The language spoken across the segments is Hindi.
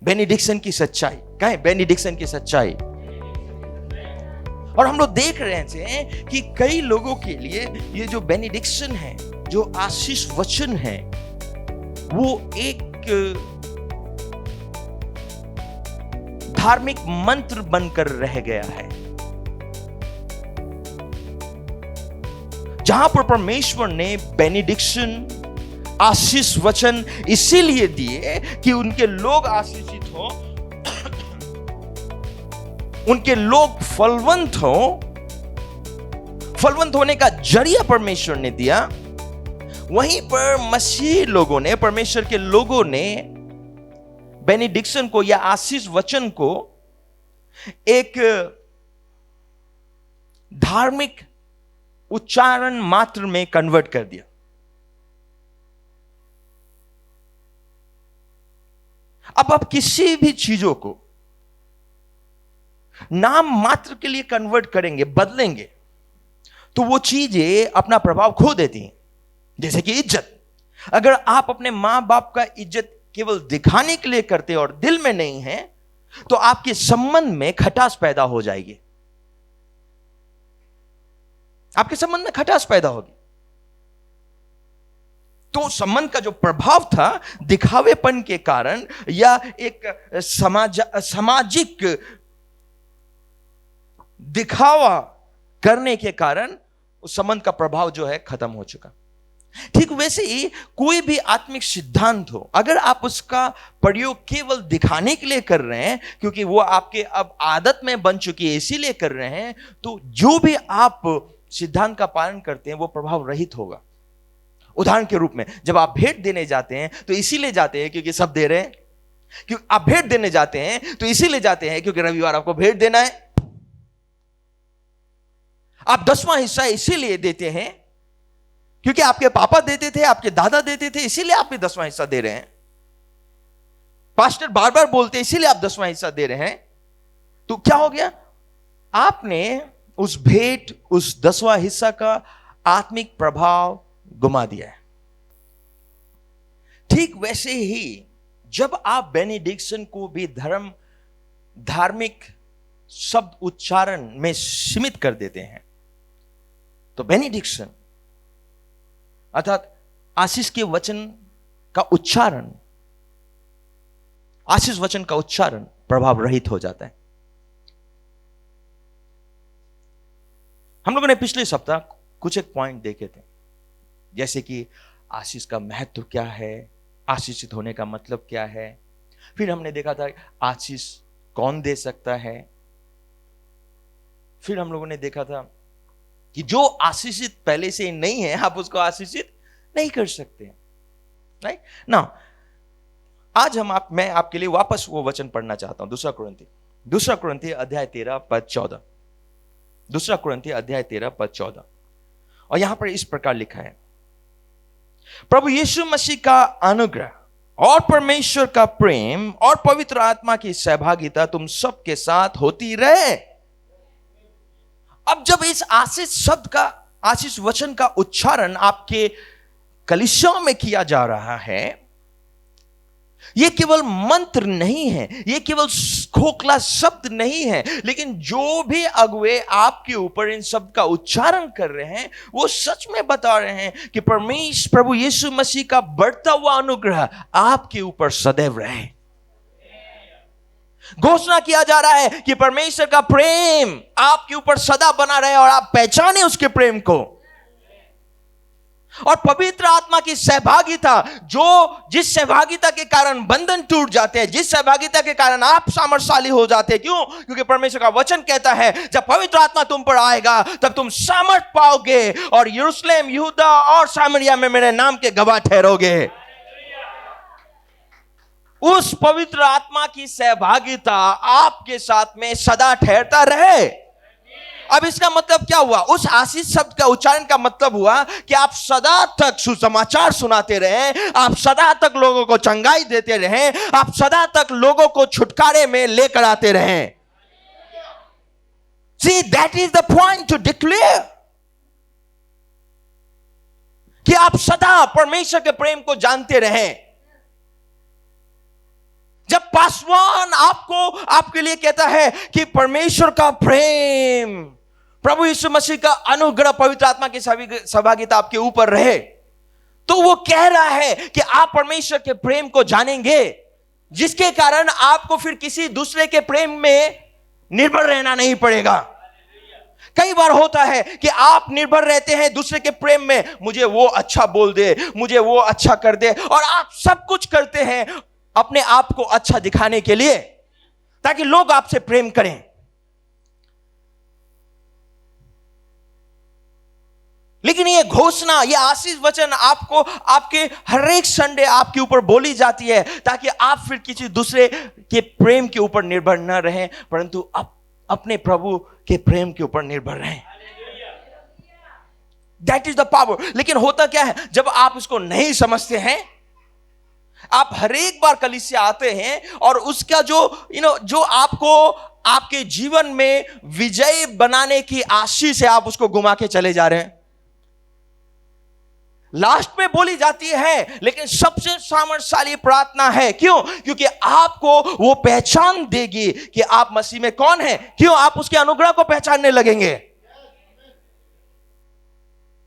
बेनिडिक्शन की सच्चाई। कहें बेनिडिक्शन की सच्चाई। और हम लोग देख रहे हैं कि कई लोगों के लिए ये जो बेनिडिक्शन है, जो आशीष वचन है, वो एक धार्मिक मंत्र बनकर रह गया है, जहां पर परमेश्वर ने बेनिडिक्शन, आशीष वचन इसीलिए दिए कि उनके लोग आशीषित हो, उनके लोग फलवंत हो। फलवंत होने का जरिया परमेश्वर ने दिया। वहीं पर मसीह लोगों ने, परमेश्वर के लोगों ने बेनिडिक्शन को या आशीष वचन को एक धार्मिक उच्चारण मात्र में कन्वर्ट कर दिया। अब आप किसी भी चीजों को नाम मात्र के लिए कन्वर्ट करेंगे, बदलेंगे, तो वो चीजें अपना प्रभाव खो देती हैं। जैसे कि इज्जत। अगर आप अपने मां बाप का इज्जत केवल दिखाने के लिए करते और दिल में नहीं है, तो आपके संबंध में खटास पैदा हो जाएगी। आपके संबंध में खटास पैदा होगी। तो संबंध का जो प्रभाव था दिखावेपन के कारण या एक सामाजिक दिखावा करने के कारण, उस संबंध का प्रभाव जो है खत्म हो चुका। ठीक वैसे ही कोई भी आत्मिक सिद्धांत हो, अगर आप उसका प्रयोग केवल दिखाने के लिए कर रहे हैं, क्योंकि वो आपके अब आदत में बन चुकी है इसीलिए कर रहे हैं, तो जो भी आप सिद्धांत का पालन करते हैं वो प्रभाव रहित होगा। उदाहरण के रूप में, जब आप भेंट देने जाते हैं तो इसीलिए जाते हैं क्योंकि सब दे रहे हैं। क्योंकि आप भेंट देने जाते हैं तो इसीलिए जाते हैं क्योंकि रविवार आपको भेंट देना है। आप 10वां हिस्सा इसीलिए देते हैं क्योंकि आपके पापा देते थे, आपके दादा देते थे, इसीलिए आप भी 10वां हिस्सा दे रहे हैं। पास्टर बार बार बोलते हैं इसीलिए आप 10वां हिस्सा दे रहे हैं। तो क्या हो गया? आपने उस भेंट, उस 10वां हिस्सा का आत्मिक प्रभाव गुमा दिया है। ठीक वैसे ही जब आप बेनिडिक्शन को भी धार्मिक शब्द उच्चारण में सीमित कर देते हैं, तो बेनिडिक्शन अर्थात आशीष के वचन का उच्चारण, आशीष वचन का उच्चारण प्रभाव रहित हो जाता है। हम लोगों ने पिछले सप्ताह कुछ एक पॉइंट देखे थे, जैसे कि आशीष का महत्व क्या है, आशीषित होने का मतलब क्या है। फिर हमने देखा था आशीष कौन दे सकता है। फिर हम लोगों ने देखा था कि जो आशीषित पहले से नहीं है, आप उसको आशीषित नहीं कर सकते। राइट ना, आज मैं आपके लिए वापस वो वचन पढ़ना चाहता हूं। दूसरा कुरिन्थी अध्याय 13 पद 14। दूसरा कुरिन्थी अध्याय 13 पद 14। और यहां पर इस प्रकार लिखा है, प्रभु यीशु मसीह का अनुग्रह और परमेश्वर का प्रेम और पवित्र आत्मा की सहभागिता तुम सबके साथ होती रहे। अब जब इस आशीष शब्द का, आशीष वचन का उच्चारण आपके कलीसियाओं में किया जा रहा है, यह केवल मंत्र नहीं है, यह केवल खोखला शब्द नहीं है, लेकिन जो भी अगुए आपके ऊपर इन शब्द का उच्चारण कर रहे हैं, वो सच में बता रहे हैं कि प्रभु यीशु मसीह का बढ़ता हुआ अनुग्रह आपके ऊपर सदैव रहे। घोषणा किया जा रहा है कि परमेश्वर का प्रेम आपके ऊपर सदा बना रहे और आप पहचाने उसके प्रेम को। और पवित्र आत्मा की सहभागिता, जिस सहभागिता के कारण बंधन टूट जाते हैं, जिस सहभागिता के कारण आप सामर्थशाली हो जाते हैं। क्यों? क्योंकि परमेश्वर का वचन कहता है जब पवित्र आत्मा तुम पर आएगा तब तुम सामर्थ पाओगे और यरूशलेम, यहूदा और सामरिया में मेरे नाम के गवाह ठहरोगे। उस पवित्र आत्मा की सहभागिता आपके साथ में सदा ठहरता रहे। अब इसका मतलब क्या हुआ? उस आशीष शब्द का उच्चारण का मतलब हुआ कि आप सदा तक सुसमाचार सुनाते रहें, आप सदा तक लोगों को चंगाई देते रहें, आप सदा तक लोगों को छुटकारे में लेकर आते रहें। See, that is the point to declare कि आप सदा परमेश्वर के प्रेम को जानते रहें। जब पास पासवान आपको, आपके लिए कहता है कि परमेश्वर का प्रेम, प्रभु यीशु मसीह का अनुग्रह, पवित्र आत्मा की सहभागिता आपके ऊपर रहे, तो वो कह रहा है कि आप परमेश्वर के प्रेम को जानेंगे, जिसके कारण आपको फिर किसी दूसरे के प्रेम में निर्भर रहना नहीं पड़ेगा। कई बार होता है कि आप निर्भर रहते हैं दूसरे के प्रेम में, मुझे वो अच्छा बोल दे, मुझे वो अच्छा कर दे, और आप सब कुछ करते हैं अपने आप को अच्छा दिखाने के लिए, ताकि लोग आपसे प्रेम करें। लेकिन ये घोषणा, ये आशीष वचन आपको आपके हर एक संडे आपके ऊपर बोली जाती है, ताकि आप फिर किसी दूसरे के प्रेम के ऊपर निर्भर न रहें, परंतु अपने प्रभु के प्रेम के ऊपर निर्भर रहें। That is the power. लेकिन होता क्या है, जब आप इसको नहीं समझते हैं, आप हर एक बार कलीसिया आते हैं और उसका जो जो आपको आपके जीवन में विजय बनाने की आशीष है, आप उसको घुमा के चले जा रहे हैं। लास्ट में बोली जाती है, लेकिन सबसे सामर्थ्यशाली प्रार्थना है। क्यों? क्योंकि आपको वो पहचान देगी कि आप मसीह में कौन है। क्यों? आप उसके अनुग्रह को पहचानने लगेंगे,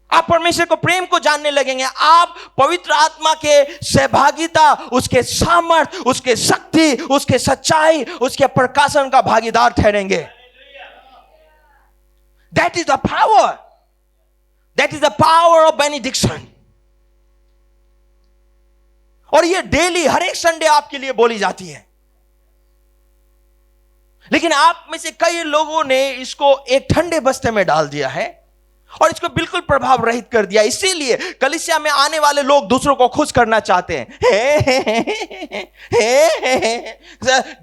आप परमेश्वर को प्रेम को जानने लगेंगे, आप पवित्र आत्मा के सहभागिता, उसके सामर्थ, उसके शक्ति, उसके सच्चाई, उसके प्रकाशन का भागीदार ठहरेंगे। That is the power, that is the power of benediction. और ये डेली हर एक संडे आपके लिए बोली जाती है। लेकिन आप में से कई लोगों ने इसको एक ठंडे बस्ते में डाल दिया है और इसको बिल्कुल प्रभाव रहित कर दिया। इसीलिए कलीसिया में आने वाले लोग दूसरों को खुश करना चाहते हैं।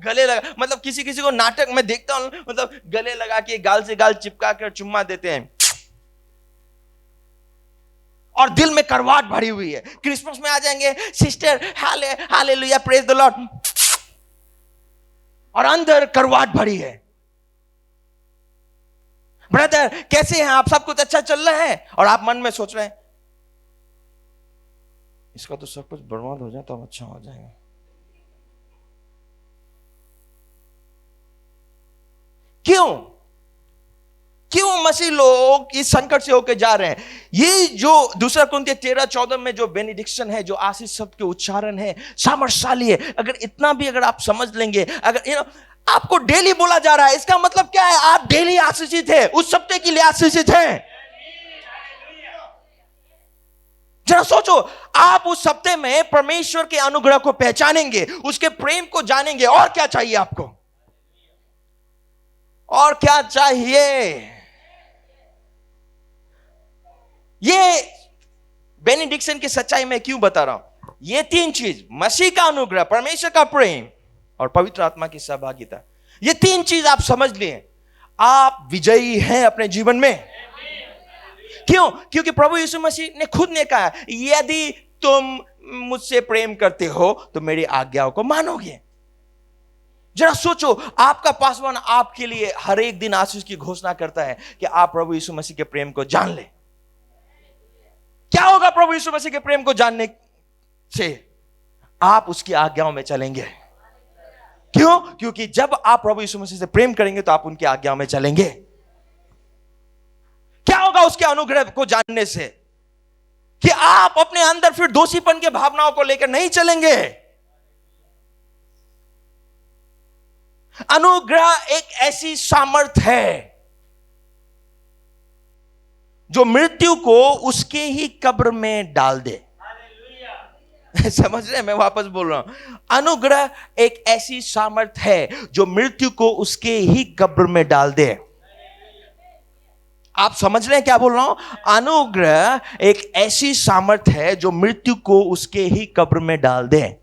गले लगा, मतलब किसी किसी को नाटक में देखता हूं, मतलब गले लगा के गाल से गाल चिपका कर चुम्मा देते हैं और दिल में करवाहट भरी हुई है। क्रिसमस में आ जाएंगे, sister hallelujah praise the Lord, और अंदर करवाहट भरी है। ब्रदर कैसे हैं आप, सब कुछ अच्छा चल रहा है, और आप मन में सोच रहे हैं इसका तो सब कुछ बर्बाद हो जाए तो अच्छा हो जाएगा। क्यों मसीह लोग इस संकट से होकर जा रहे हैं? ये जो दूसरा कुरिन्थियों 13-14 में जो बेनिडिक्शन है, जो आशीष शब्द के उच्चारण है, सामर्थ्यशाली है। अगर इतना भी अगर आप समझ लेंगे, अगर आपको डेली बोला जा रहा है, इसका मतलब क्या है? आप डेली आशीषित है, उस सप्ताह के लिए आशीषित है। जरा सोचो, आप उस सप्ताह में परमेश्वर के अनुग्रह को पहचानेंगे, उसके प्रेम को जानेंगे, और क्या चाहिए आपको? और क्या चाहिए? ये बेनिडिक्शन की सच्चाई मैं क्यों बता रहा हूं? ये तीन चीज, मसीह का अनुग्रह, परमेश्वर का प्रेम और पवित्र आत्मा की सहभागिता, ये तीन चीज आप समझ लिए, आप विजयी हैं अपने जीवन में। क्यों? क्योंकि प्रभु यीशु मसीह ने खुद ने कहा, यदि तुम मुझसे प्रेम करते हो तो मेरी आज्ञाओं को मानोगे। जरा सोचो, आपका पासवान आपके लिए हर एक दिन आशीष की घोषणा करता है कि आप प्रभु यीशु मसीह के प्रेम को जान ले। क्या होगा प्रभु यीशु मसीह के प्रेम को जानने से? आप उसकी आज्ञाओं में चलेंगे। क्यों? क्योंकि जब आप प्रभु यीशु मसीह से प्रेम करेंगे तो आप उनकी आज्ञाओं में चलेंगे। क्या होगा उसके अनुग्रह को जानने से? कि आप अपने अंदर फिर दोषीपन के भावनाओं को लेकर नहीं चलेंगे। अनुग्रह एक ऐसी सामर्थ है जो मृत्यु को उसके ही कब्र में डाल दे। समझ रहे हैं? मैं वापस बोल रहा हूं, अनुग्रह एक ऐसी सामर्थ है जो मृत्यु को उसके ही कब्र में डाल दे। आप समझ रहे हैं क्या बोल रहा हूं? अनुग्रह एक ऐसी सामर्थ है जो मृत्यु को उसके ही कब्र में डाल दे।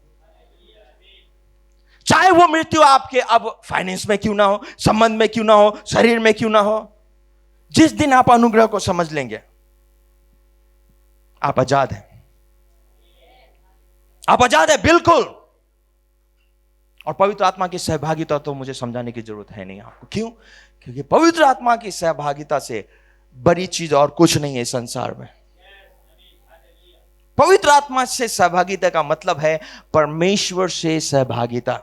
चाहे वो मृत्यु आपके अब फाइनेंस में क्यों ना हो, संबंध में क्यों ना हो, शरीर में क्यों ना हो, जिस दिन आप अनुग्रह को समझ लेंगे, आप आजाद हैं। आप आजाद है बिल्कुल। और पवित्र आत्मा की सहभागिता तो मुझे समझाने की जरूरत है नहीं आपको। क्यों? क्योंकि पवित्र आत्मा की सहभागिता से बड़ी चीज और कुछ नहीं है संसार में। पवित्र आत्मा से सहभागिता का मतलब है परमेश्वर से सहभागिता।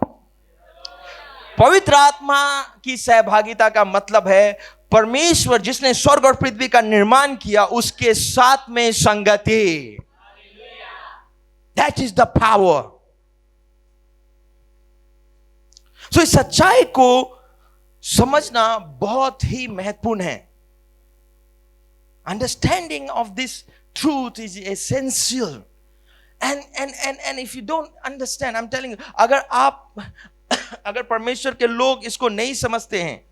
पवित्र आत्मा की सहभागिता का मतलब है परमेश्वर जिसने स्वर्ग और पृथ्वी का निर्माण किया उसके साथ में संगति। That is the power. So इस सच्चाई को समझना बहुत ही महत्वपूर्ण है। Understanding of this truth is essential. And if you don't understand, I am telling you, अगर परमेश्वर के लोग इसको नहीं समझते हैं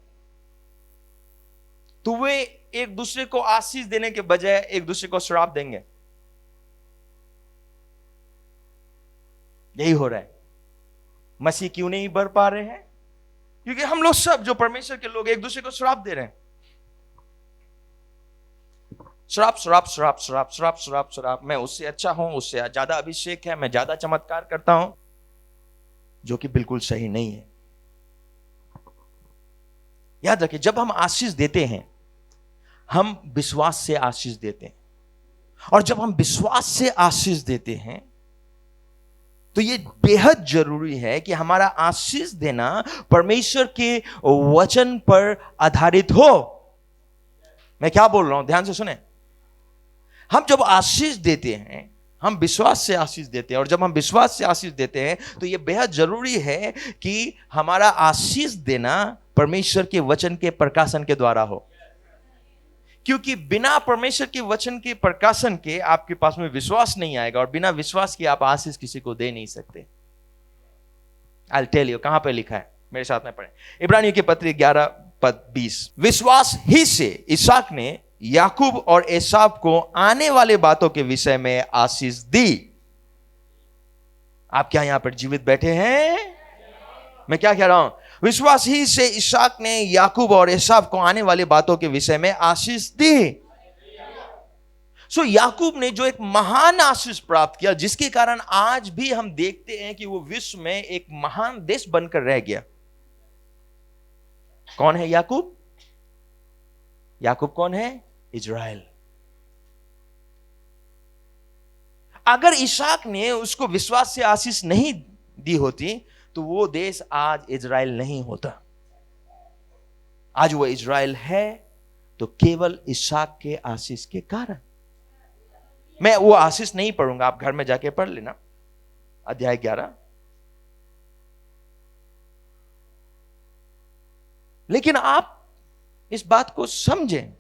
तो वे एक दूसरे को आशीष देने के बजाय एक दूसरे को श्राप देंगे। यही हो रहा है। मसीह क्यों नहीं बढ़ पा रहे हैं? क्योंकि हम लोग सब जो परमेश्वर के लोग एक दूसरे को श्राप दे रहे हैं। श्राप श्राप श्राप श्राप श्राप श्राप श्राप। मैं उससे अच्छा हूं, उससे ज्यादा अभिषेक है, मैं ज्यादा चमत्कार करता हूं, जो कि बिल्कुल सही नहीं है। याद रखिए, जब हम आशीष देते हैं हम विश्वास से आशीष देते हैं, और जब हम विश्वास से आशीष देते हैं तो ये बेहद जरूरी है कि हमारा आशीष देना परमेश्वर के वचन पर आधारित हो। मैं क्या बोल रहा हूं, ध्यान से सुने। हम जब आशीष देते हैं हम विश्वास से आशीष देते हैं, और जब हम विश्वास से आशीष देते हैं तो यह बेहद जरूरी है कि हमारा आशीष देना परमेश्वर के वचन के प्रकाशन के द्वारा हो। क्योंकि बिना परमेश्वर के वचन के प्रकाशन के आपके पास में विश्वास नहीं आएगा, और बिना विश्वास के आप आशीष किसी को दे नहीं सकते। I'll tell you, कहां पे लिखा है, मेरे साथ में पढ़ें। इब्रानियों की पत्री 11:20। विश्वास ही से इसहाक ने याकूब और एसाव को आने वाले बातों के विषय में आशीष दी। आप क्या यहां पर जीवित बैठे हैं? मैं क्या कह रहा हूं? विश्वास ही से इसहाक ने याकूब और एसाव को आने वाली बातों के विषय में आशीष दी। सो याकूब ने जो एक महान आशीष प्राप्त किया, जिसके कारण आज भी हम देखते हैं कि वो विश्व में एक महान देश बनकर रह गया। कौन है याकूब? याकूब कौन है? इजराइल। अगर इसहाक ने उसको विश्वास से आशीष नहीं दी होती तो वो देश आज इजराइल नहीं होता। आज वो इजराइल है तो केवल इसहाक के आशीष के कारण। मैं वो आशीष नहीं पढ़ूंगा, आप घर में जाके पढ़ लेना, अध्याय 11। लेकिन आप इस बात को समझें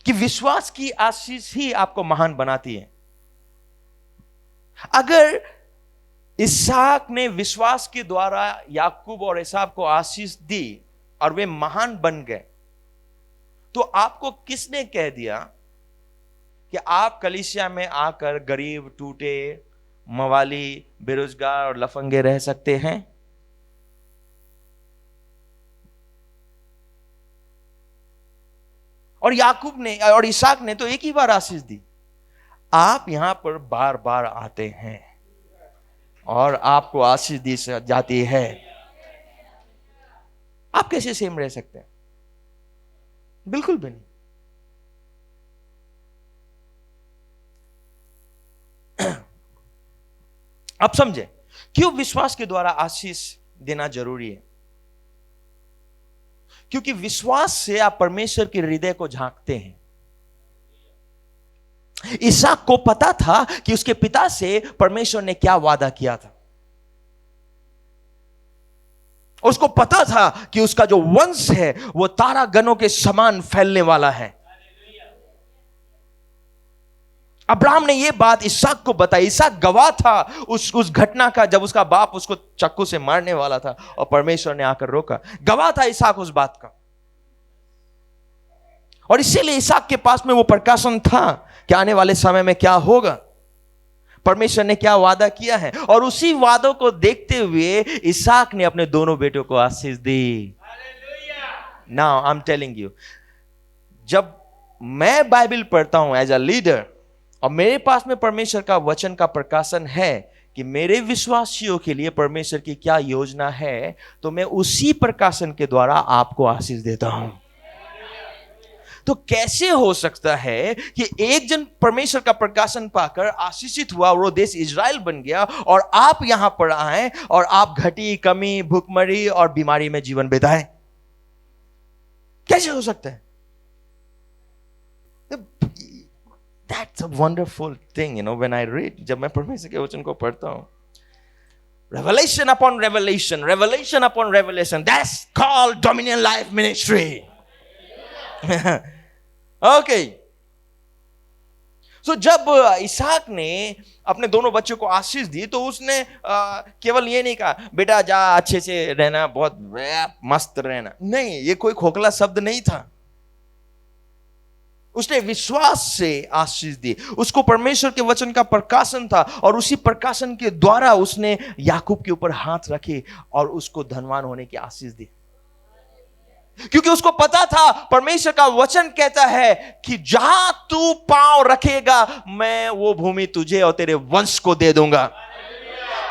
कि विश्वास की आशीष ही आपको महान बनाती है। अगर इसहाक ने विश्वास के द्वारा याकूब और एसाव को आशीष दी और वे महान बन गए, तो आपको किसने कह दिया कि आप कलीसिया में आकर गरीब, टूटे, मवाली, बेरोजगार और लफंगे रह सकते हैं? और याकूब ने और इसहाक ने तो एक ही बार आशीष दी। आप यहां पर बार बार आते हैं और आपको आशीष दी जाती है। आप कैसे सेम रह सकते हैं? बिल्कुल भी नहीं। आप समझे क्यों विश्वास के द्वारा आशीष देना जरूरी है? क्योंकि विश्वास से आप परमेश्वर के हृदय को झांकते हैं। इसहाक को पता था कि उसके पिता से परमेश्वर ने क्या वादा किया था। उसको पता था कि उसका जो वंश है वो तारा गणों के समान फैलने वाला है। अब्राहम ने यह बात इसहाक को बताई। इसहाक गवाह था उस घटना का, जब उसका बाप उसको चाकू से मारने वाला था और परमेश्वर ने आकर रोका। गवाह था इसहाक उस बात का, और इसीलिए इसहाक के पास में वो प्रकाशन था कि आने वाले समय में क्या होगा, परमेश्वर ने क्या वादा किया है। और उसी वादों को देखते हुए इसहाक ने अपने दोनों बेटों को आशीष दी। Now I am telling you, जब मैं बाइबल पढ़ता हूं एज अ लीडर और मेरे पास में परमेश्वर का वचन का प्रकाशन है कि मेरे विश्वासियों के लिए परमेश्वर की क्या योजना है, तो मैं उसी प्रकाशन के द्वारा आपको आशीष देता हूं। तो कैसे हो सकता है कि एक जन परमेश्वर का प्रकाशन पाकर आशीषित हुआ और वो देश इजराइल बन गया, और आप यहां पर आए और आप घटी, कमी, भूखमरी और बीमारी में जीवन बिताएं? कैसे हो सकता है? That's a wonderful thing, when I read, जब मैं परमेश्वर के वचन को पढ़ता हूं, revelation upon revelation, revelation upon revelation, that's called Dominion Life Ministry. Okay. So जब इसहाक ने अपने दोनों बच्चों को आशीष दी, तो उसने केवल ये नहीं कहा बेटा जा अच्छे से रहना, बहुत मस्त रहना, नहीं, ये कोई खोखला शब्द नहीं था। उसने विश्वास से आशीष दी, उसको परमेश्वर के वचन का प्रकाशन था, और उसी प्रकाशन के द्वारा उसने याकूब के ऊपर हाथ रखे और उसको धनवान होने की आशीष दी, क्योंकि उसको पता था परमेश्वर का वचन कहता है कि जहां तू पांव रखेगा मैं वो भूमि तुझे और तेरे वंश को दे दूंगा।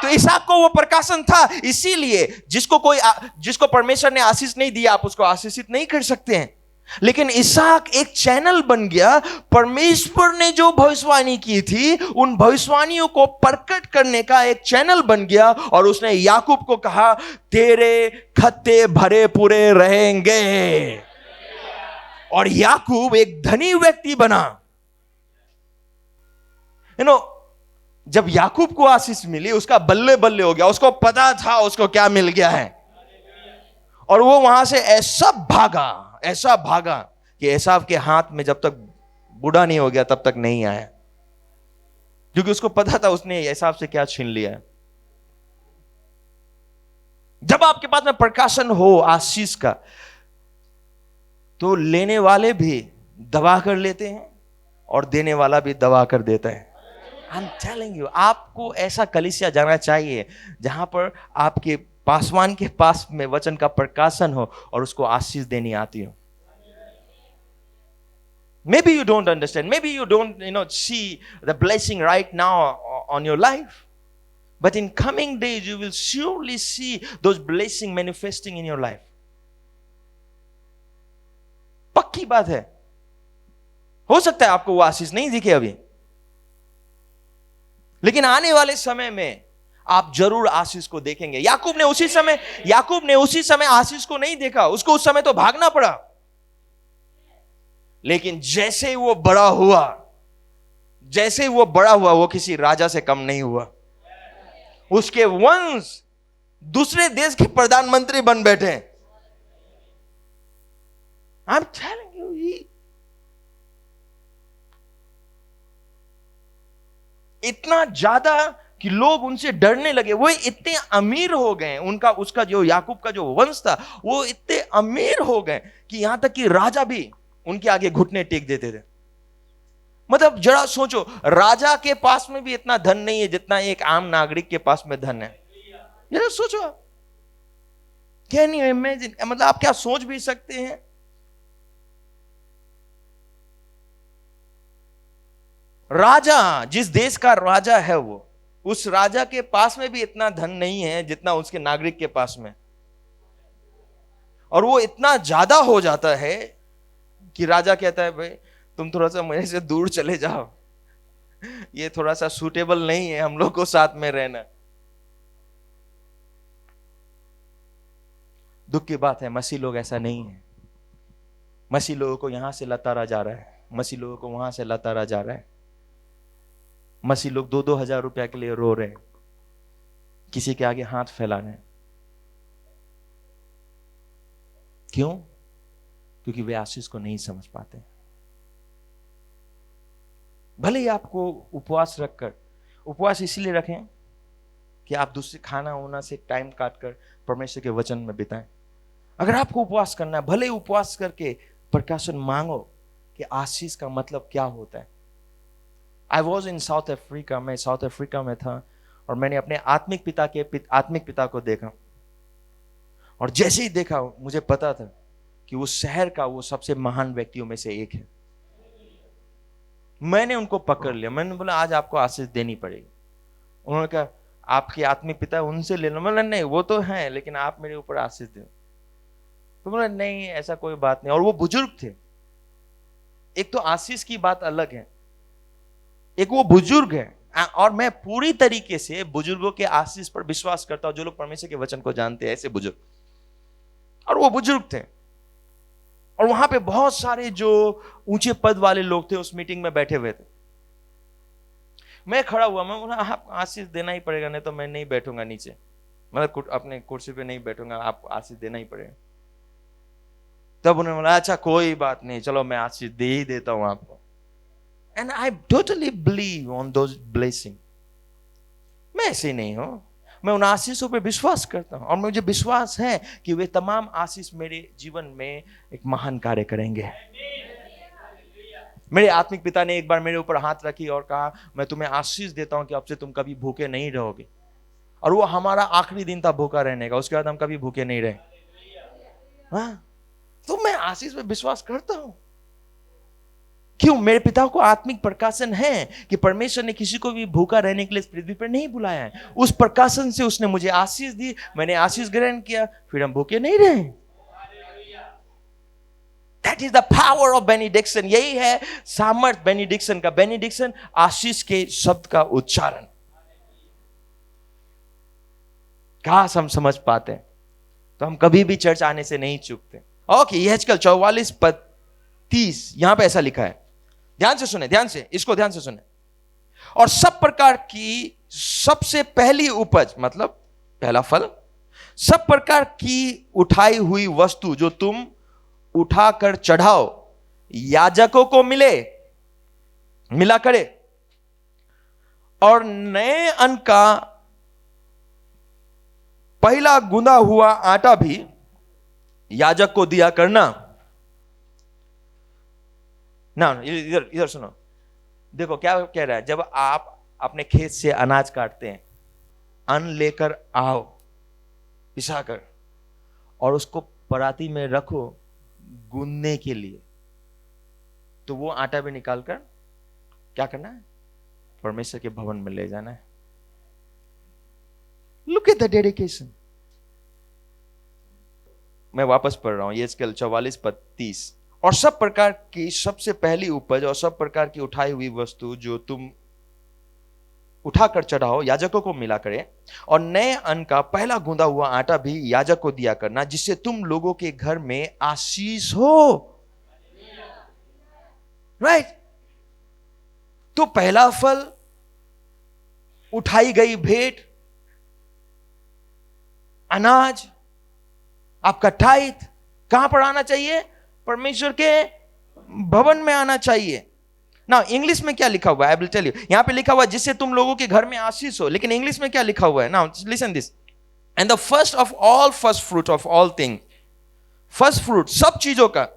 तो इसहाक को वो प्रकाशन था, इसीलिए जिसको परमेश्वर ने आशीष नहीं दिया, आप उसको आशीषित नहीं कर सकते हैं। लेकिन इसहाक एक चैनल बन गया, परमेश्वर ने जो भविष्यवाणी की थी उन भविष्यवाणियों को प्रकट करने का एक चैनल बन गया, और उसने याकूब को कहा तेरे खत्ते भरे पूरे रहेंगे, और याकूब एक धनी व्यक्ति बना। जब याकूब को आशीष मिली, उसका बल्ले बल्ले हो गया, उसको पता था उसको क्या मिल गया है, और वो वहां से ऐसा भागा कि एसाव के हाथ में जब तक बूढ़ा नहीं हो गया तब तक नहीं आया, क्योंकि उसको पता था उसने एसाव से क्या छीन लिया है। जब आपके पास में प्रकाशन हो आशीष का, तो लेने वाले भी दबा कर लेते हैं और देने वाला भी दबा कर देता है। I'm telling you, आपको ऐसा कलीसिया जाना चाहिए जहां पर आपके पासवान के पास में वचन का प्रकाशन हो और उसको आशीष देनी आती हो। Maybe you don't understand, maybe you don't see the blessing right now on your life, but in coming days you will surely see those blessings manifesting in your life. पक्की बात है। हो सकता है आपको वो आशीष नहीं दिखे अभी, लेकिन आने वाले समय में आप जरूर आशीष को देखेंगे। याकूब ने उसी समय आशीष को नहीं देखा, उसको उस समय तो भागना पड़ा, लेकिन जैसे ही वो बड़ा हुआ वो किसी राजा से कम नहीं हुआ। उसके वंश दूसरे देश के प्रधानमंत्री बन बैठे। I'm telling you, इतना ज्यादा कि लोग उनसे डरने लगे। वो इतने अमीर हो गए, उसका जो याकूब का जो वंश था वो इतने अमीर हो गए कि यहां तक कि राजा भी उनके आगे घुटने टेक देते थे। मतलब जरा सोचो, राजा के पास में भी इतना धन नहीं है जितना एक आम नागरिक के पास में धन है। जरा सोचो, कैन यू इमेजिन? मतलब आप क्या सोच भी सकते हैं? राजा, जिस देश का राजा है वो, उस राजा के पास में भी इतना धन नहीं है जितना उसके नागरिक के पास में, और वो इतना ज्यादा हो जाता है कि राजा कहता है भाई तुम थोड़ा सा मेरे से दूर चले जाओ, ये थोड़ा सा सूटेबल नहीं है हम लोग को साथ में रहना। दुख की बात है, मसीह लोग ऐसा नहीं है। मसीह लोगों को यहां से लताड़ा जा रहा है, मसीह लोगों को वहां से लताड़ा जा रहा है। मसीह लोग 2-2 हजार रुपया के लिए रो रहे हैं, किसी के आगे हाथ फैला रहे हैं। क्यों? क्योंकि वे आशीष को नहीं समझ पाते। भले ही आपको उपवास रखकर, उपवास इसीलिए रखें कि आप दूसरे खाना होना से टाइम काटकर परमेश्वर के वचन में बिताएं। अगर आपको उपवास करना है, भले ही उपवास करके प्रकाशन मांगो कि आशीष का मतलब क्या होता है। I was in south Africa, मैं साउथ अफ्रीका में था, और मैंने अपने आत्मिक पिता को देखा, और जैसे ही देखा मुझे पता था कि उस शहर का वो सबसे महान व्यक्तियों में से एक है। मैंने उनको पकड़ लिया, मैंने बोला आज आपको आशीष देनी पड़ेगी। उन्होंने कहा आपके आत्मिक पिता उनसे ले लो। मैंने नहीं, वो तो हैं लेकिन आप मेरे ऊपर आशीष दो। तो बोला नहीं ऐसा कोई बात नहीं, और वो बुजुर्ग थे। एक तो आशीष की बात अलग है, एक वो बुजुर्ग है, और मैं पूरी तरीके से बुजुर्गों के आशीष पर विश्वास करता हूं, जो लोग परमेश्वर के वचन को जानते हैं, ऐसे बुजुर्ग। और वो बुजुर्ग थे, और वहां पे बहुत सारे जो ऊंचे पद वाले लोग थे उस मीटिंग में बैठे हुए थे। मैं खड़ा हुआ, मैं बोला आप आशीष देना ही पड़ेगा, नहीं तो मैं नहीं बैठूंगा नीचे, मतलब अपने कुर्सी पे नहीं बैठूंगा, आप आशीष देना ही पड़ेगा। तब उन्होंने बोला अच्छा कोई बात नहीं, चलो मैं आशीष दे ही देता हूं आपको। And I totally believe on those blessing. मैं ऐसे नहीं हूं, मैं उन आशीषों पे विश्वास करता हूं, और मुझे विश्वास है कि वे तमाम आशीष मेरे जीवन में एक महान कार्य करेंगे। मेरे आत्मिक पिता ने एक बार मेरे ऊपर हाथ रखी और कहा मैं तुम्हें आशीष देता हूं कि अब से तुम कभी भूखे नहीं रहोगे। और वो हमारा आखिरी दिन था भूखा रहने का, उसके बाद हम कभी भूखे नहीं रहे। हाँ, तो मैं आशीष पे विश्वास करता हूं। क्यों? मेरे पिता को आत्मिक प्रकाशन है कि परमेश्वर ने किसी को भी भूखा रहने के लिए इस पृथ्वी पर नहीं बुलाया है। उस प्रकाशन से उसने मुझे आशीष दी, मैंने आशीष ग्रहण किया, फिर हम भूखे नहीं रहे। That is the power of benediction। यही है सामर्थ बेनिडिक्शन का। बेनिडिक्शन आशीष के शब्द का उच्चारण। काश हम समझ पाते तो हम कभी भी चर्च आने से नहीं चूकते। ओके, यहेजकेल 44:30 यहां पे ऐसा लिखा है, ध्यान से सुने, ध्यान से, इसको ध्यान से सुने। और सब प्रकार की सबसे पहली उपज, मतलब पहला फल, सब प्रकार की उठाई हुई वस्तु जो तुम उठाकर चढ़ाओ, याजकों को मिला करे, और नए अन्न का पहला गूंदा हुआ आटा भी याजक को दिया करना। ना इधर सुनो, देखो क्या कह रहा है। जब आप अपने खेत से अनाज काटते हैं, अन्न लेकर आओ पिसाकर, और उसको पराती में रखो गूंदने के लिए, तो वो आटा भी निकालकर क्या करना है? परमेश्वर के भवन में ले जाना है। Look at the dedication. मैं वापस पढ़ रहा हूं, यहेजकेल 44:30। और सब प्रकार की सबसे पहली उपज और सब प्रकार की उठाई हुई वस्तु जो तुम उठाकर चढ़ाओ, याजकों को मिला करे, और नए अन्न का पहला गूंदा हुआ आटा भी याजक को दिया करना, जिससे तुम लोगों के घर में आशीष हो। राइट? तो पहला फल, उठाई गई भेंट, अनाज, आपका टाइथ कहां पर आना चाहिए? परमेश्वर के भवन में आना चाहिए ना। इंग्लिश में क्या लिखा हुआ है? I will tell you. यहां पे लिखा हुआ है जिससे तुम लोगों के घर में आशीष हो, लेकिन इंग्लिश में क्या लिखा हुआ है? Now listen this. And the first of all, first fruit of all thing. First fruit सब चीजों का,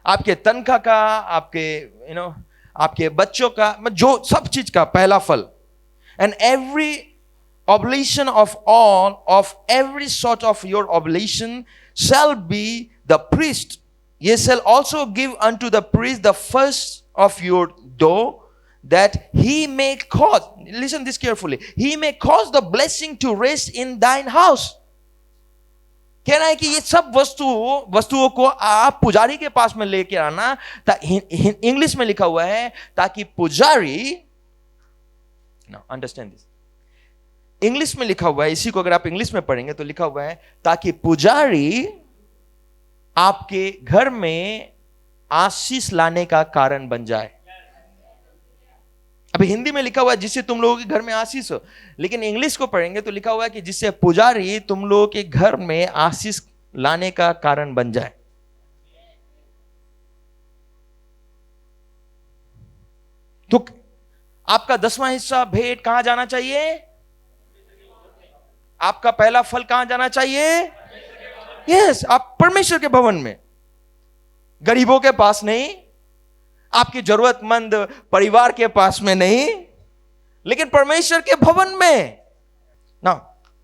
आपके तनख्वाह का, आपके आपके बच्चों का, जो सब चीज का पहला फल। And every oblation of all, of every sort of your oblation shall be the priest. Ye shall also give unto the priest the first of your dough, that he may cause, listen this carefully, he may cause the blessing to rest in thine house. कह रहा है कि ये सब वस्तुओं को आप पुजारी के पास में लेके आना। इंग्लिश में लिखा हुआ है ताकि पुजारी, now understand this, इंग्लिश में लिखा हुआ है, इसी को अगर आप इंग्लिश में पढ़ेंगे तो लिखा हुआ है ताकि पुजारी आपके घर में आशीष लाने का कारण बन जाए। अभी हिंदी में लिखा हुआ है जिससे तुम लोगों के घर में आशीष हो, लेकिन इंग्लिश को पढ़ेंगे तो लिखा हुआ है कि जिससे पुजारी तुम लोगों के घर में आशीष लाने का कारण बन जाए। तो आपका 10वां हिस्सा भेंट कहां जाना चाहिए? आपका पहला फल कहां जाना चाहिए? यस, आप परमेश्वर के भवन में, गरीबों के पास नहीं, आपके जरूरतमंद परिवार के पास में नहीं, लेकिन परमेश्वर के भवन में ना।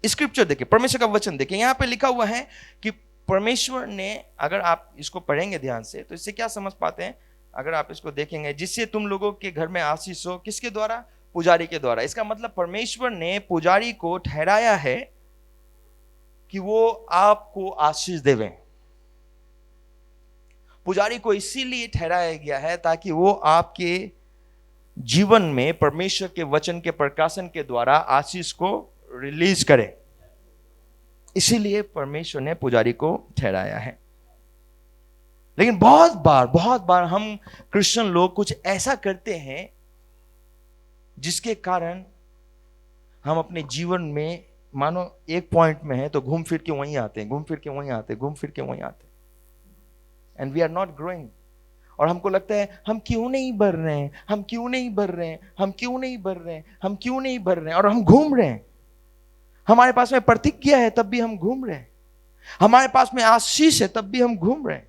स्क्रिप्चर देखिए, परमेश्वर का वचन देखिए, यहां पे लिखा हुआ है कि परमेश्वर ने, अगर आप इसको पढ़ेंगे ध्यान से तो इससे क्या समझ पाते हैं? अगर आप इसको देखेंगे, जिससे तुम लोगों के घर में आशीष हो, किसके द्वारा? पुजारी के द्वारा। इसका मतलब परमेश्वर ने पुजारी को ठहराया है कि वो आपको आशीष देवे। पुजारी को इसीलिए ठहराया गया है ताकि वो आपके जीवन में परमेश्वर के वचन के प्रकाशन के द्वारा आशीष को रिलीज करे। इसीलिए परमेश्वर ने पुजारी को ठहराया है। लेकिन बहुत बार हम क्रिश्चियन लोग कुछ ऐसा करते हैं जिसके कारण हम अपने जीवन में मानो एक पॉइंट में है तो घूम फिर के वहीं आते हैं, घूम फिर के वहीं आते हैं, and we are not growing. और हमको लगता है हम क्यों नहीं बढ़ रहे हैं, और हम घूम रहे हैं। हमारे पास में प्रतिज्ञा है तब भी हम घूम रहे हैं, हमारे पास में आशीष है तब भी हम घूम रहे हैं,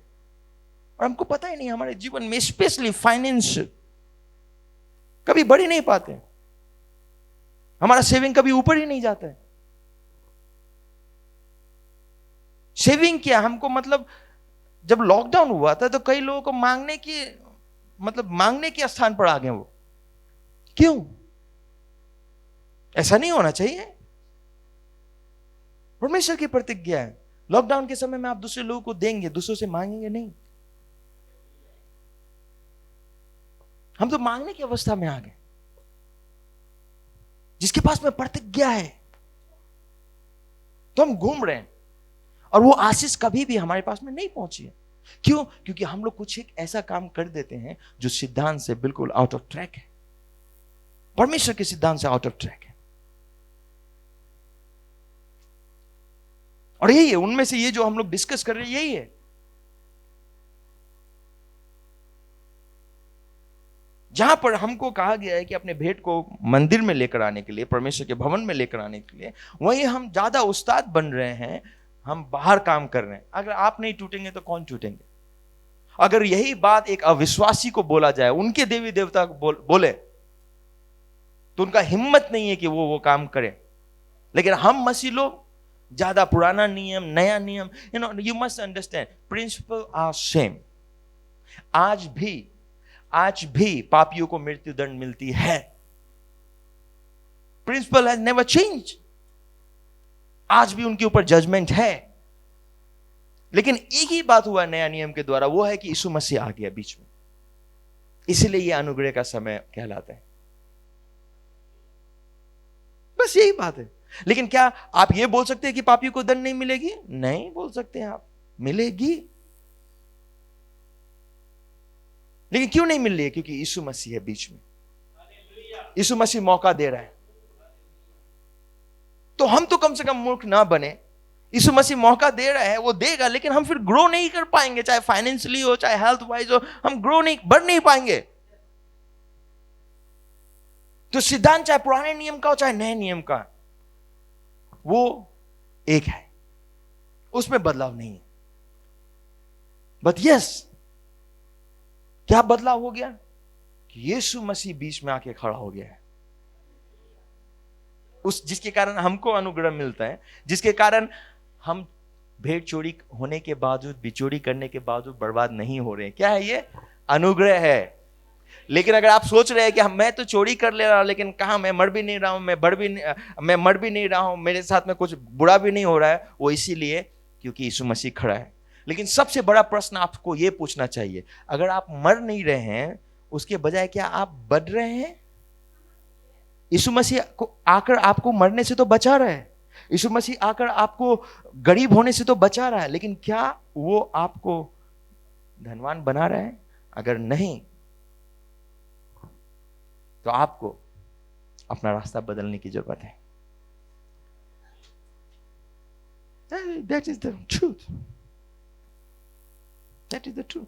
और हमको पता ही नहीं हमारे जीवन में स्पेशली फाइनेंस कभी बढ़ ही नहीं पाते, हमारा सेविंग कभी ऊपर ही नहीं जाता है। सेविंग क्या, हमको मतलब जब लॉकडाउन हुआ था तो कई लोगों को मांगने के स्थान पर आ गए वो। क्यों? ऐसा नहीं होना चाहिए। परमेश्वर की प्रतिज्ञा है, लॉकडाउन के समय में आप दूसरे लोगों को देंगे, दूसरों से मांगेंगे नहीं। हम तो मांगने की अवस्था में आ गए। जिसके पास में प्रतिज्ञा है तो हम घूम रहे हैं, और वो आशीष कभी भी हमारे पास में नहीं पहुंची है। क्यों? क्योंकि हम लोग कुछ एक ऐसा काम कर देते हैं जो सिद्धांत से बिल्कुल आउट ऑफ ट्रैक है, परमेश्वर के सिद्धांत से आउट ऑफ ट्रैक है। और यही है, उनमें से ये जो हम लोग डिस्कस कर रहे हैं यही है। जहां पर हमको कहा गया है कि अपने भेंट को मंदिर में लेकर आने के लिए, परमेश्वर के भवन में लेकर आने के लिए, वहीं हम ज्यादा उस्ताद बन रहे हैं, हम बाहर काम कर रहे हैं। अगर आप नहीं टूटेंगे तो कौन टूटेंगे? अगर यही बात एक अविश्वासी को बोला जाए, उनके देवी देवता को बोले तो उनका हिम्मत नहीं है कि वो काम करे। लेकिन हम मसीह लोग ज्यादा पुराना नियम, नया नियम, you must understand, principle are same. आज भी पापियों को मृत्यु दंड मिलती है। Principle has never change. आज भी उनके ऊपर जजमेंट है। लेकिन एक ही बात हुआ नया नियम के द्वारा, वो है कि यीशु मसीह आ गया बीच में, इसलिए यह अनुग्रह का समय कहलाता है। बस यही बात है। लेकिन क्या आप ये बोल सकते हैं कि पापियों को दंड नहीं मिलेगी? नहीं बोल सकते हैं आप, मिलेगी। लेकिन क्यों नहीं मिल रही है? क्योंकि यीशु मसीह है बीच में, यीशु मसीह मौका दे रहा है। तो हम तो कम से कम मूर्ख ना बने। यीशु मसीह मौका दे रहा है, वो देगा, लेकिन हम फिर ग्रो नहीं कर पाएंगे, चाहे फाइनेंशियली हो, चाहे हेल्थ वाइज हो, हम बढ़ नहीं पाएंगे। तो सिद्धांत चाहे पुराने नियम का हो चाहे नए नियम का, वो एक है, उसमें बदलाव नहीं है। बट यस, क्या बदलाव हो गया कि यीशु मसीह बीच में आके खड़ा हो गया है, जिसके कारण हमको अनुग्रह मिलता है, जिसके कारण हम भेंट चोरी होने के बावजूद, बिचौरी करने के बावजूद बर्बाद नहीं हो रहे हैं। क्या है ये? अनुग्रह है। लेकिन अगर आप सोच रहे हैं कि मैं तो चोरी कर ले रहा हूं, लेकिन कहां, मैं मर भी नहीं रहा हूं, मैं मर भी नहीं रहा हूं, मेरे साथ में कुछ बुरा भी नहीं हो रहा है, वो इसीलिए क्योंकि यीशु मसीह खड़ा है। लेकिन सबसे बड़ा प्रश्न आपको यह पूछना चाहिए, अगर आप मर नहीं रहे हैं, उसके बजाय क्या आप बढ़ रहे हैं? यीशु मसीह को आकर आपको मरने से तो बचा रहा है, यीशु मसीह आकर आपको गरीब होने से तो बचा रहा है, लेकिन क्या वो आपको धनवान बना रहा है? अगर नहीं, तो आपको अपना रास्ता बदलने की जरूरत है। That is the truth. That is the truth.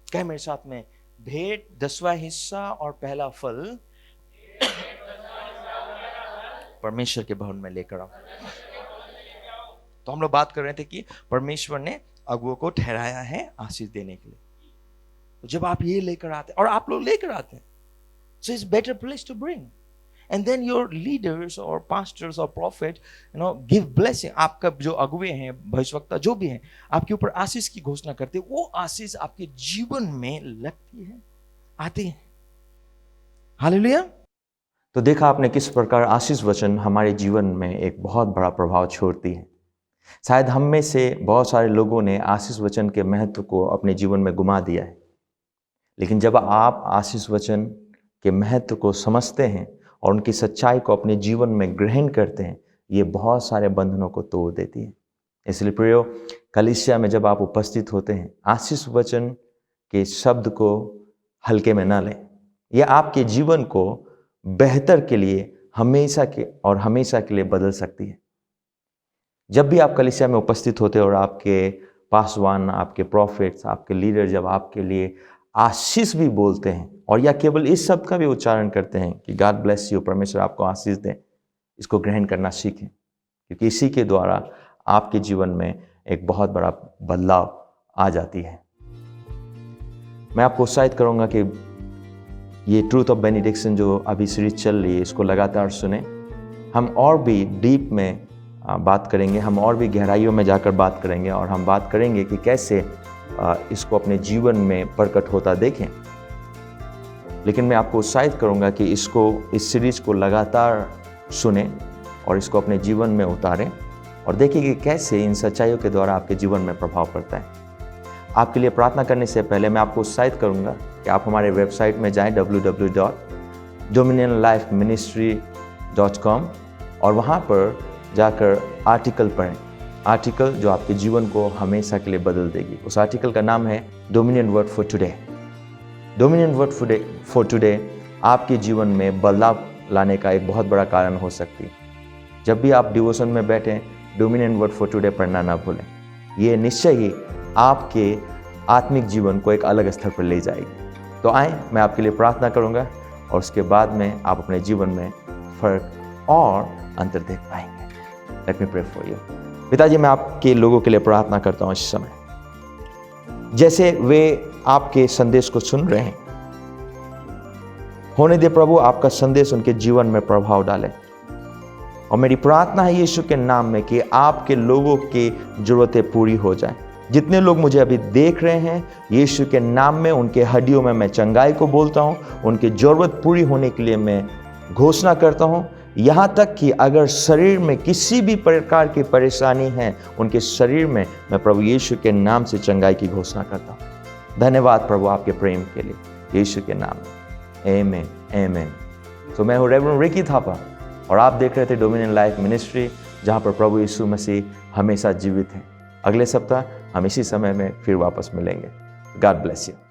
क्या मेरे साथ में, भेंट 10वां हिस्सा और पहला फल परमेश्वर के भवन में लेकर आओ। तो हम लोग बात कर रहे थे कि परमेश्वर ने अगुओं को ठहराया है आशीष देने के लिए। तो जब आप ये लेकर आते हैं, और आप लोग लेकर आते हैं, so it's better place to bring, and then your leaders or pastors or prophet, give blessing. आपका जो अगुए हैं, भविष्यवक्ता जो भी हैं, आपके ऊपर आशीष की घोषणा करते हैं, वो आशीष आपके जीवन में लगती है, आती है। हालेलुया। तो देखा आपने किस प्रकार आशीष वचन हमारे जीवन में एक बहुत बड़ा प्रभाव छोड़ती है। शायद हम में से बहुत सारे लोगों ने आशीष वचन के महत्व को अपने जीवन में गुमा दिया है, लेकिन जब आप आशीष वचन के महत्व को समझते हैं और उनकी सच्चाई को अपने जीवन में ग्रहण करते हैं, ये बहुत सारे बंधनों को तोड़ देती है। इसलिए प्रियो, कलीसिया में जब आप उपस्थित होते हैं, आशीष वचन के शब्द को हल्के में ना लें। यह आपके जीवन को बेहतर के लिए हमेशा के लिए बदल सकती है। जब भी आप कलीसिया में उपस्थित होते हैं और आपके पासवान, आपके प्रॉफिट्स, आपके लीडर जब आपके लिए आशीष भी बोलते हैं और या केवल इस शब्द का भी उच्चारण करते हैं कि गॉड ब्लेस यू, परमेश्वर आपको आशीष दें, इसको ग्रहण करना सीखें, क्योंकि इसी के द्वारा आपके जीवन में एक बहुत बड़ा बदलाव आ जाती है। मैं आपको उत्साहित करूंगा कि ये ट्रूथ ऑफ बेनिडिक्शन जो अभी सीरीज चल रही है, इसको लगातार सुने। हम और भी डीप में बात करेंगे, हम और भी गहराइयों में जाकर बात करेंगे और हम बात करेंगे कि कैसे इसको अपने जीवन में प्रकट होता देखें। लेकिन मैं आपको उत्साहित करूंगा कि इस सीरीज को लगातार सुने और इसको अपने जीवन में उतारें और देखिए कि कैसे इन सच्चाइयों के द्वारा आपके जीवन में प्रभाव पड़ता है। आपके लिए प्रार्थना करने से पहले मैं आपको उत्साहित करूंगा कि आप हमारे वेबसाइट में जाएं www.dominionlifeministry.com और वहाँ पर जाकर आर्टिकल पढ़ें, आर्टिकल जो आपके जीवन को हमेशा के लिए बदल देगी। उस आर्टिकल का नाम है dominion word for today. Dominion word for today आपके जीवन में बदलाव लाने का एक बहुत बड़ा कारण हो सकती है। जब भी आप डिवोशन में बैठें, डोमिनियन वर्ड फॉर टुडे पढ़ना ना भूलें। ये निश्चय ही आपके आत्मिक जीवन को एक अलग स्तर पर ले जाएगी। तो आए, मैं आपके लिए प्रार्थना करूंगा और उसके बाद में आप अपने जीवन में फर्क और अंतर देख पाएंगे। Let me pray for you. पिताजी, मैं आपके लोगों के लिए प्रार्थना करता हूँ इस समय, जैसे वे आपके संदेश को सुन रहे हैं, होने दे प्रभु आपका संदेश उनके जीवन में प्रभाव डाले। और मेरी प्रार्थना है यीशु के नाम में कि आपके लोगों की जरूरतें पूरी हो जाएं। जितने लोग मुझे अभी देख रहे हैं, यीशु के नाम में उनके हड्डियों में मैं चंगाई को बोलता हूँ, उनकी जरूरत पूरी होने के लिए मैं घोषणा करता हूँ। यहाँ तक कि अगर शरीर में किसी भी प्रकार की परेशानी है, उनके शरीर में मैं प्रभु यीशु के नाम से चंगाई की घोषणा करता हूँ। धन्यवाद प्रभु आपके प्रेम के लिए, यीशु के नाम में, आमीन आमीन। तो मैं हूँ रेवरेंड रिकी थापा और आप देख रहे थे डोमिनियन लाइफ मिनिस्ट्री, जहाँ पर प्रभु यीशु मसीह हमेशा जीवित है। अगले सप्ताह हम इसी समय में फिर वापस मिलेंगे। God bless you.